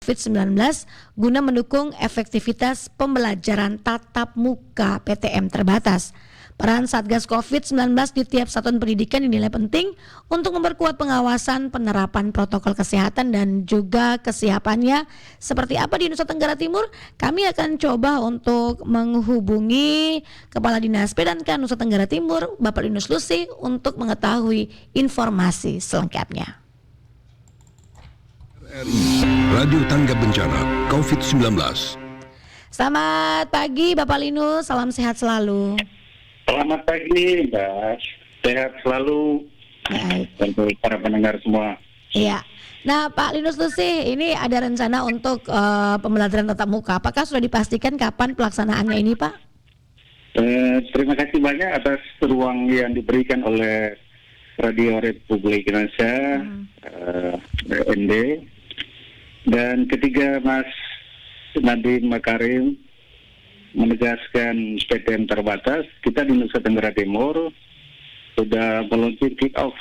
COVID-19 guna mendukung efektivitas pembelajaran tatap muka PTM terbatas. Peran Satgas COVID-19 di tiap satuan pendidikan dinilai penting untuk memperkuat pengawasan penerapan protokol kesehatan dan juga kesiapannya. Seperti apa di Nusa Tenggara Timur? Kami akan coba untuk menghubungi Kepala Dinas PDANKA Nusa Tenggara Timur, Bapak Linus Lusi, untuk mengetahui informasi selengkapnya. Radio Tanggap Bencana COVID-19. Selamat pagi Bapak Linus, salam sehat selalu. Selamat pagi, Mbak. Sehat selalu. Baik. Untuk para pendengar semua. Iya. Nah, Pak Linus Lusi, ini ada rencana untuk pembelajaran tatap muka. Apakah sudah dipastikan kapan pelaksanaannya ini, Pak? Terima kasih banyak atas ruang yang diberikan oleh Radio Republik Indonesia, ND. Dan ketiga, Mas Nadiem Makarim menegaskan PTM terbatas, kita di Nusa Tenggara Timur sudah meluncur kick off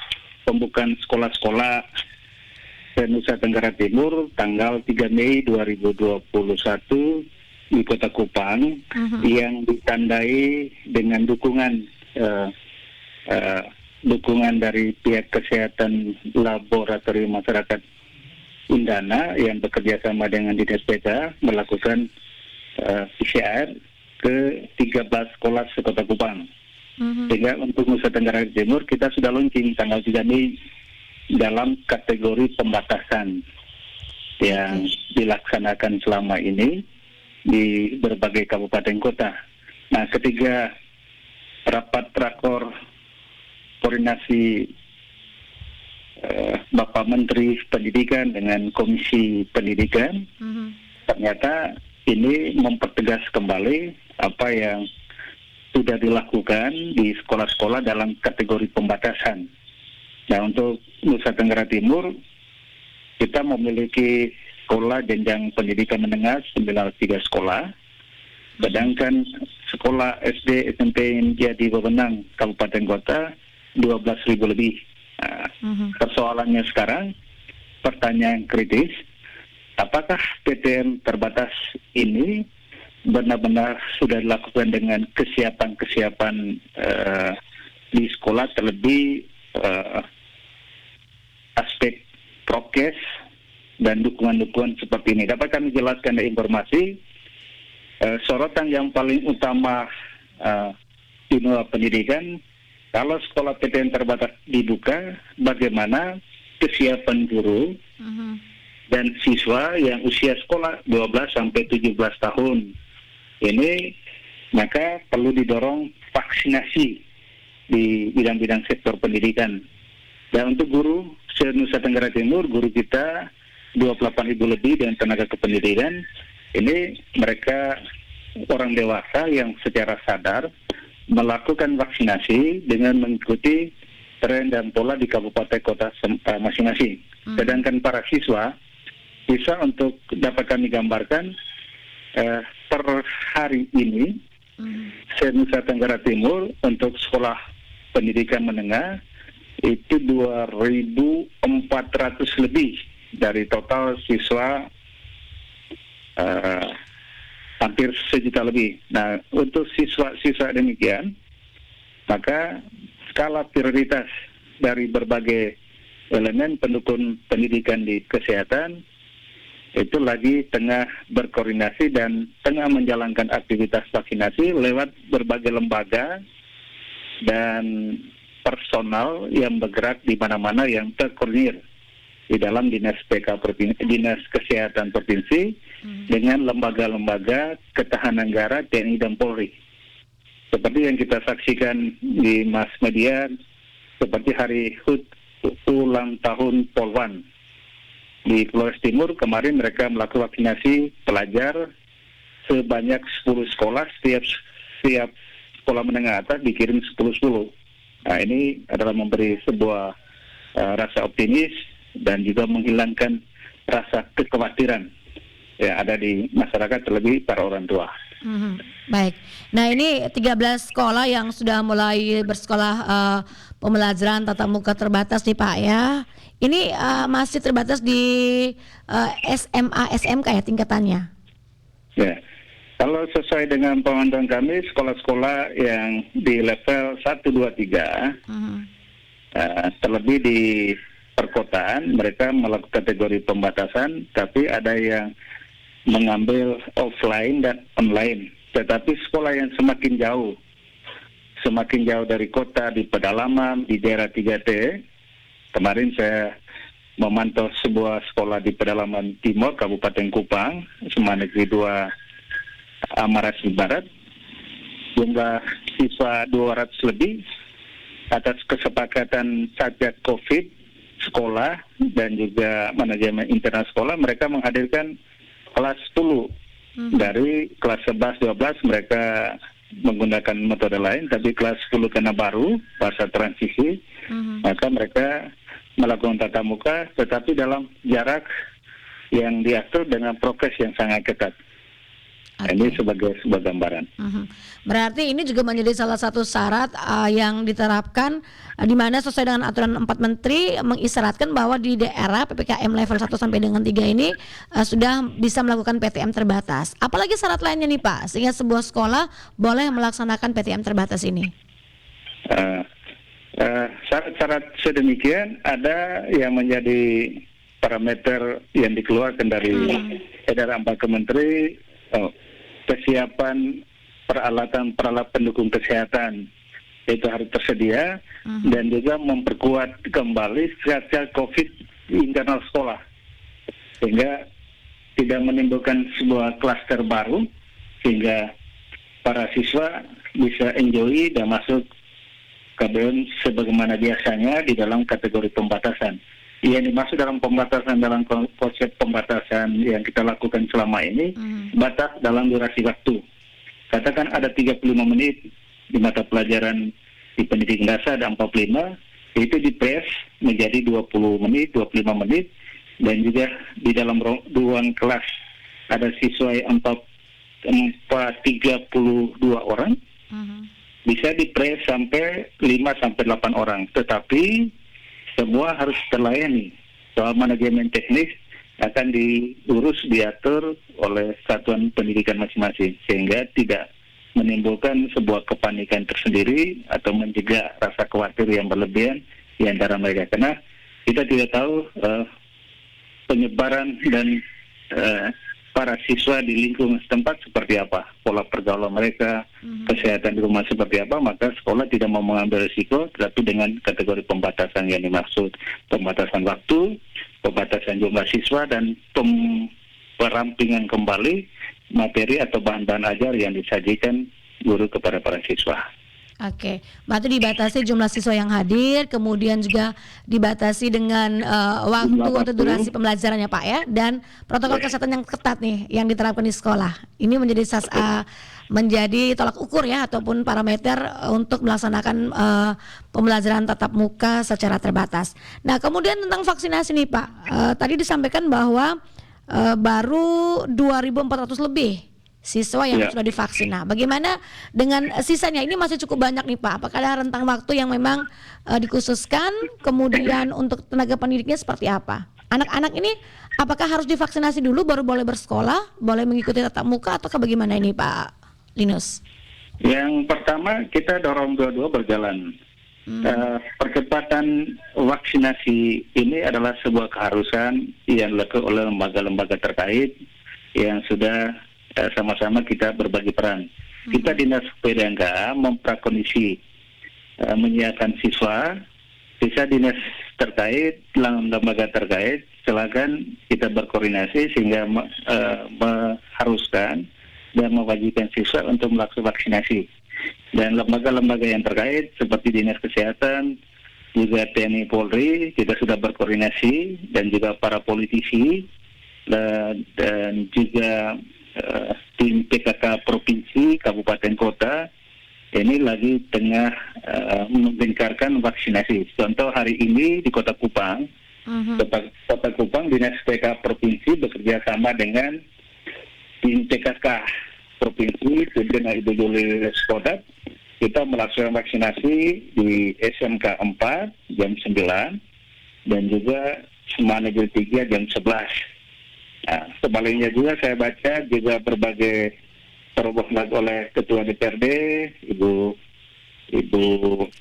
pembukaan sekolah-sekolah di Nusa Tenggara Timur tanggal 3 Mei 2021 di Kota Kupang, yang ditandai dengan dukungan dari pihak kesehatan laboratorium masyarakat Indana yang bekerja sama dengan Dinas PK melakukan PCR ke 13 sekolah sekota Kupang. Sehingga untuk Nusa Tenggara Timur kita sudah launching tanggal 3 Mei dalam kategori pembatasan yang dilaksanakan selama ini di berbagai kabupaten kota. Nah, ketiga rapat rakor koordinasi Bapak Menteri Pendidikan dengan Komisi Pendidikan, ternyata ini mempertegas kembali apa yang sudah dilakukan di sekolah-sekolah dalam kategori pembatasan. Nah, untuk Nusa Tenggara Timur, kita memiliki sekolah jenjang pendidikan menengah 93 sekolah, sedangkan sekolah SD SMP yang jadi wewenang kabupaten kota 12.000 lebih. Nah, persoalannya sekarang, pertanyaan kritis, apakah PTM terbatas ini benar-benar sudah dilakukan dengan kesiapan di sekolah, terlebih aspek prokes dan dukungan-dukungan seperti ini? Dapat kami jelaskan informasi sorotan yang paling utama di dunia pendidikan, kalau sekolah PTM terbatas dibuka, bagaimana kesiapan guru dan siswa yang usia sekolah 12 sampai 17 tahun ini, maka perlu didorong vaksinasi di bidang-bidang sektor pendidikan. Dan untuk guru se-Nusa Tenggara Timur, guru kita 28.000 lebih dengan tenaga kependidikan, ini mereka orang dewasa yang secara sadar melakukan vaksinasi dengan mengikuti tren dan pola di kabupaten kota masing-masing. Sedangkan para siswa bisa, untuk dapat kami gambarkan, per hari ini se-Nusa Tenggara Timur untuk sekolah pendidikan menengah itu 2.400 lebih dari total siswa hampir 1 juta lebih. Nah, untuk siswa-siswa demikian, maka skala prioritas dari berbagai elemen pendukung pendidikan di kesehatan itu lagi tengah berkoordinasi dan tengah menjalankan aktivitas vaksinasi lewat berbagai lembaga dan personal yang bergerak di mana-mana yang terkoordinir di dalam Dinas PK Provinsi, Dinas Kesehatan Provinsi dengan lembaga-lembaga ketahanan negara, TNI dan Polri. Seperti yang kita saksikan di mass media, seperti hari HUT ulang tahun Polwan di Flores Timur, kemarin mereka melakukan vaksinasi pelajar sebanyak 10 sekolah, setiap sekolah menengah atas dikirim 10-10. Nah, ini adalah memberi sebuah rasa optimis dan juga menghilangkan rasa kekhawatiran yang ada di masyarakat, terlebih para orang tua. Baik. Nah, ini 13 sekolah yang sudah mulai bersekolah pembelajaran tatap muka terbatas nih Pak ya. Ini masih terbatas di SMA, SMK ya tingkatannya? Ya. Kalau sesuai dengan pemantauan kami, sekolah-sekolah yang di level 1, 2, 3, terlebih di perkotaan, mereka melakukan kategori pembatasan, tapi ada yang mengambil offline dan online. Tetapi sekolah yang semakin jauh dari kota, di pedalaman, di daerah 3T, kemarin saya memantau sebuah sekolah di pedalaman timur, Kabupaten Kupang, SMA Negeri 2 Amarasi Barat, jumlah siswa 200 lebih. Atas kesepakatan Satgas Covid sekolah dan juga manajemen internal sekolah, mereka menghadirkan kelas 10. Dari kelas 11, 12 mereka menggunakan metode lain, tapi kelas 10 karena baru, masa transisi, maka mereka melakukan tatap muka, tetapi dalam jarak yang diatur dengan prokes yang sangat ketat. Okay. Ini sebagai sebuah gambaran. Berarti ini juga menjadi salah satu syarat yang diterapkan di mana sesuai dengan aturan 4 Menteri mengisyaratkan bahwa di daerah PPKM level 1 sampai dengan 3 ini sudah bisa melakukan PTM terbatas. Apalagi syarat lainnya nih Pak, sehingga sebuah sekolah boleh melaksanakan PTM terbatas ini? Syarat-syarat sedemikian ada yang menjadi parameter yang dikeluarkan dari edaran 4 Menteri. Kesiapan peralatan pendukung kesehatan itu harus tersedia, dan juga memperkuat kembali Satgas Covid internal sekolah sehingga tidak menimbulkan sebuah klaster baru, sehingga para siswa bisa enjoy dan masuk KBM sebagaimana biasanya di dalam kategori pembatasan. Yang dimaksud dalam pembatasan, dalam konsep pembatasan yang kita lakukan selama ini, batas dalam durasi waktu. Katakan ada 35 menit di mata pelajaran di pendidikan dasar, ada 45, itu dipres menjadi 20 menit, 25 menit, dan juga di dalam ruang kelas ada siswa yang 32 orang, bisa dipres sampai 5 sampai 8 orang, tetapi semua harus terlayani. Soal manajemen teknis akan diurus, diatur oleh satuan pendidikan masing-masing, sehingga tidak menimbulkan sebuah kepanikan tersendiri atau mencegah rasa khawatir yang berlebihan di antara mereka. Karena kita tidak tahu penyebaran dan para siswa di lingkungan setempat seperti apa, pola pergaulan mereka, kesehatan di rumah seperti apa, maka sekolah tidak mau mengambil risiko, tetapi dengan kategori pembatasan yang dimaksud, pembatasan waktu, pembatasan jumlah siswa, dan perampingan kembali materi atau bahan-bahan ajar yang disajikan guru kepada para siswa. Oke, berarti dibatasi jumlah siswa yang hadir, kemudian juga dibatasi dengan waktu atau durasi pembelajarannya Pak ya, dan protokol kesehatan yang ketat nih yang diterapkan di sekolah. Ini menjadi tolak ukur ya ataupun parameter untuk melaksanakan pembelajaran tatap muka secara terbatas. Nah, kemudian tentang vaksinasi nih Pak, tadi disampaikan bahwa baru 2.400 lebih siswa yang sudah divaksin. Nah, bagaimana dengan sisanya? Ini masih cukup banyak nih Pak. Apakah ada rentang waktu yang memang dikhususkan? Kemudian untuk tenaga pendidiknya seperti apa? Anak-anak ini apakah harus divaksinasi dulu baru boleh bersekolah, boleh mengikuti tatap muka, atau bagaimana ini Pak Linus? Yang pertama, kita dorong dua-dua berjalan. Percepatan vaksinasi ini adalah sebuah keharusan yang dilakukan oleh lembaga-lembaga terkait yang sudah sama-sama kita berbagi peran. Kita Dinas PDNK memprakondisi menyiapkan siswa, bisa dinas terkait, lembaga terkait, silakan kita berkoordinasi sehingga mengharuskan dan mewajibkan siswa untuk melakukan vaksinasi. Dan lembaga-lembaga yang terkait seperti Dinas Kesehatan, juga TNI Polri, kita sudah berkoordinasi, dan juga para politisi dan juga tim PKK Provinsi, Kabupaten Kota, ini lagi tengah menggencarkan vaksinasi. Contoh hari ini di Kota Kupang, Kota Kupang, Dinas PKK Provinsi bekerja sama dengan tim PKK Provinsi, dengan Ibu Julie Skodat, kita melaksanakan vaksinasi di SMK 4 jam 9, dan juga SMA Negeri 3 jam 11. Nah, sebaliknya juga saya baca juga berbagai terobosan oleh Ketua DPRD, Ibu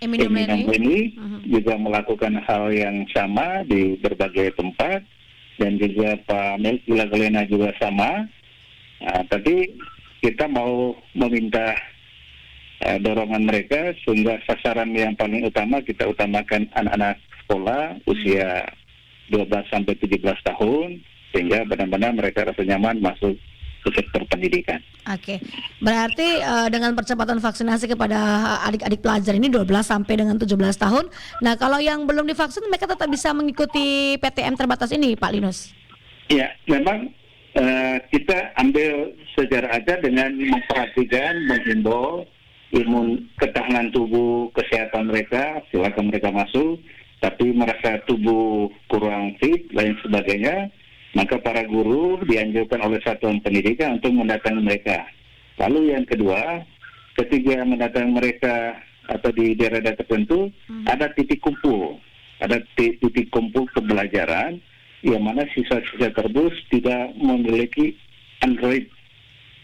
Emi Emi Nambeni Mhm. juga melakukan hal yang sama di berbagai tempat, dan juga Pak Melki Lagalena juga sama. Nah, tapi kita mau meminta dorongan mereka sehingga sasaran yang paling utama kita utamakan anak-anak sekolah usia 12 sampai 17 tahun sehingga benar-benar mereka rasa nyaman masuk ke sektor pendidikan. Oke, berarti dengan percepatan vaksinasi kepada adik-adik pelajar ini 12 sampai dengan 17 tahun. Nah, kalau yang belum divaksin mereka tetap bisa mengikuti PTM terbatas ini, Pak Linus? Ya, memang kita ambil sejarah aja dengan memperhatikan, menghimbau ketahanan tubuh, kesehatan mereka, silakan mereka masuk. Tapi merasa tubuh kurang fit, lain sebagainya, maka para guru dianjurkan oleh satuan pendidikan untuk mendatangi mereka. Lalu yang kedua, ketika mendatangi mereka atau di daerah-daerah tertentu, ada titik kumpul. Ada titik kumpul pembelajaran yang mana siswa-siswa tersebut tidak memiliki Android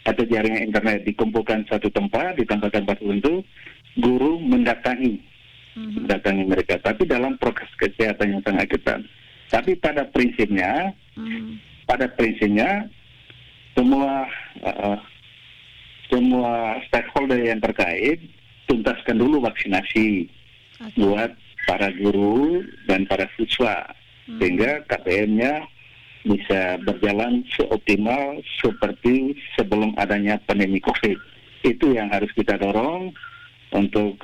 atau jaringan internet. Dikumpulkan satu tempat, di tempat-tempat tertentu, guru mendatangi mereka. Tapi dalam proses kesehatan yang sangat ketat. Tapi pada prinsipnya semua stakeholder yang terkait tuntaskan dulu vaksinasi buat para guru dan para siswa sehingga KPM-nya bisa berjalan seoptimal seperti sebelum adanya pandemi COVID. Itu yang harus kita dorong untuk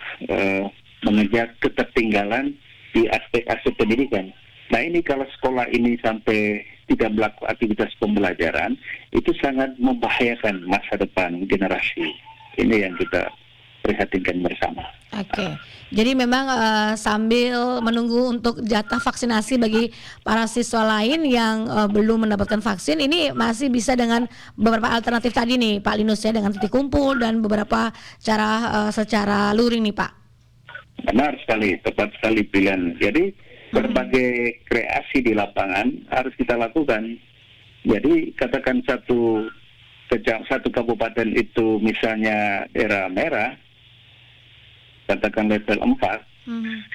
mengejar ketertinggalan di aspek-aspek pendidikan. Nah, ini kalau sekolah ini sampai tidak melakukan aktivitas pembelajaran, itu sangat membahayakan masa depan generasi. Ini yang kita prihatinkan bersama. Oke, jadi memang sambil menunggu untuk jatah vaksinasi bagi para siswa lain yang belum mendapatkan vaksin, ini masih bisa dengan beberapa alternatif tadi nih Pak Linus ya, dengan titik kumpul dan beberapa cara secara luring nih Pak. Benar sekali, tepat sekali pilihan. Jadi berbagai kreasi di lapangan harus kita lakukan. Jadi katakan satu kabupaten itu misalnya daerah merah, katakan level 4,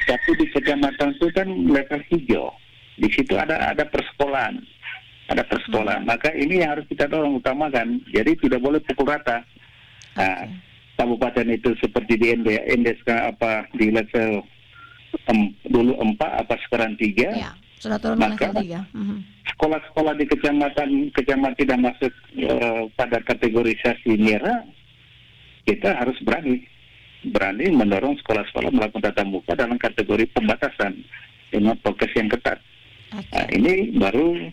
tapi di kecamatan itu kan level hijau. Di situ ada persekolahan. Maka ini yang harus kita dorong utamakan. Jadi tidak boleh pukul rata. Nah, kabupaten itu seperti di ND sekarang apa di level dulu 4 apa sekarang 3. Ya, sudah turun ke level 3. Sekolah-sekolah di kecamatan tidak masuk pada kategorisasi merah, kita harus berani mendorong sekolah-sekolah melakukan tatap muka dalam kategori pembatasan dengan prokes yang ketat. Nah, ini baru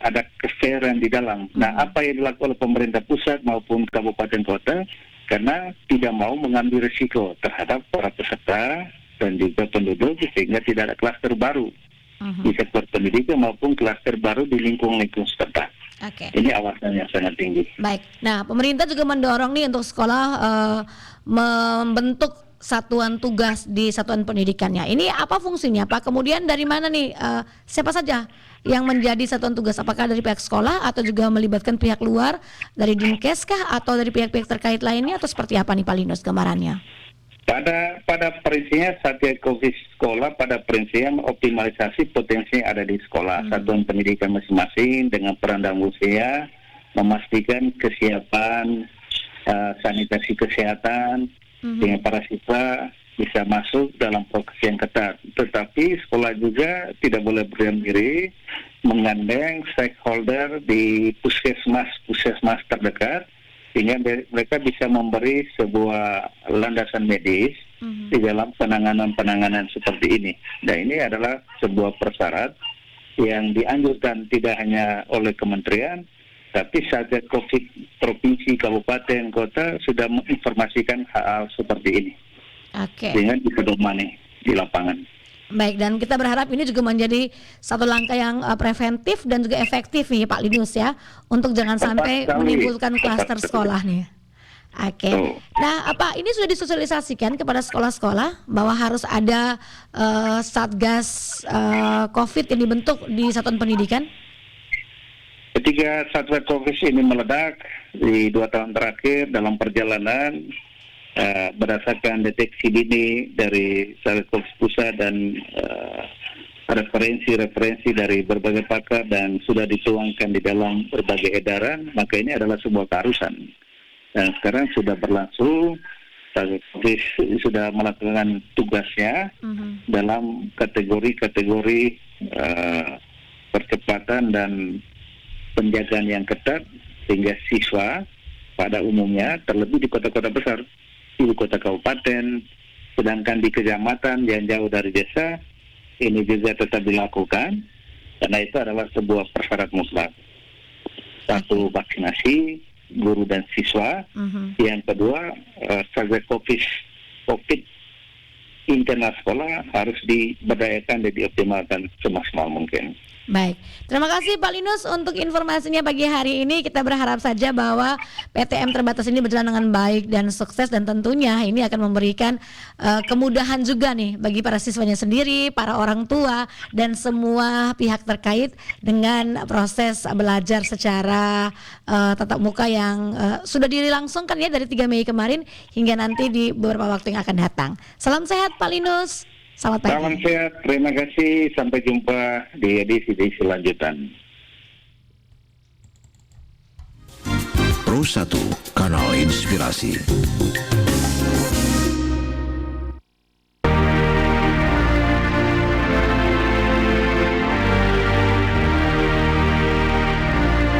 ada kefairan di dalam. Nah, apa yang dilakukan oleh pemerintah pusat maupun kabupaten kota karena tidak mau mengambil risiko terhadap para peserta dan juga penduduk sehingga tidak ada klaster baru di sektor pendidikan maupun klaster baru di lingkungan setempat. Ini awasan yang sangat tinggi. Baik. Nah, pemerintah juga mendorong nih untuk sekolah membentuk satuan tugas di satuan pendidikannya. Ini apa fungsinya, Pak? Kemudian dari mana nih siapa saja yang menjadi satuan tugas? Apakah dari pihak sekolah atau juga melibatkan pihak luar dari Dinkes kah atau dari pihak-pihak terkait lainnya atau seperti apa nih Pak Linus gambarannya? Pada prinsipnya Satgas Covid sekolah pada prinsipnya optimalisasi potensi yang ada di sekolah. Satuan pendidikan masing-masing dengan peran dan usia memastikan kesiapan sanitasi kesehatan sehingga para siswa bisa masuk dalam prokes yang ketat. Tetapi sekolah juga tidak boleh berdiam diri, menggandeng stakeholder di puskesmas terdekat sehingga mereka bisa memberi sebuah landasan medis di dalam penanganan seperti ini. Dan ini adalah sebuah persyarat yang dianjurkan tidak hanya oleh kementerian, tapi Satgas Covid provinsi, kabupaten, kota sudah menginformasikan hal seperti ini. Dengan dipedomani di lapangan. Baik, dan kita berharap ini juga menjadi satu langkah yang preventif dan juga efektif nih Pak Linus ya, untuk jangan sampai menimbulkan klaster sekolah nih. Oke. Oh. Nah, apa ini sudah disosialisasikan kepada sekolah-sekolah bahwa harus ada Satgas COVID yang dibentuk di satuan pendidikan? Ketika Satgas COVID ini meledak di 2 tahun terakhir dalam perjalanan, berdasarkan deteksi dini dari Satgas COVID pusat dan referensi dari berbagai pakar dan sudah dituangkan di dalam berbagai edaran, maka ini adalah sebuah keharusan. Dan sekarang sudah berlangsung, Satgas COVID sudah melakukan tugasnya dalam kategori-kategori percepatan dan penjagaan yang ketat, sehingga siswa pada umumnya, terlebih di kota-kota besar, ibu kota kabupaten, sedangkan di kecamatan yang jauh dari desa, ini juga tetap dilakukan, karena itu adalah sebuah persyarat mutlak. Satu, vaksinasi guru dan siswa. Yang kedua, Satgas COVID internal sekolah harus diberdayakan dan dioptimalkan semaksimal mungkin. Baik, terima kasih Pak Linus untuk informasinya pagi hari ini. Kita berharap saja bahwa PTM terbatas ini berjalan dengan baik dan sukses, dan tentunya ini akan memberikan kemudahan juga nih bagi para siswanya sendiri, para orang tua, dan semua pihak terkait dengan proses belajar secara tatap muka yang sudah dilangsungkan ya dari 3 Mei kemarin hingga nanti di beberapa waktu yang akan datang. Salam sehat Pak Linus. Selamat pagi. Salam sehat, terima kasih. Sampai jumpa di edisi lanjutan. Pro 1, kanal inspirasi.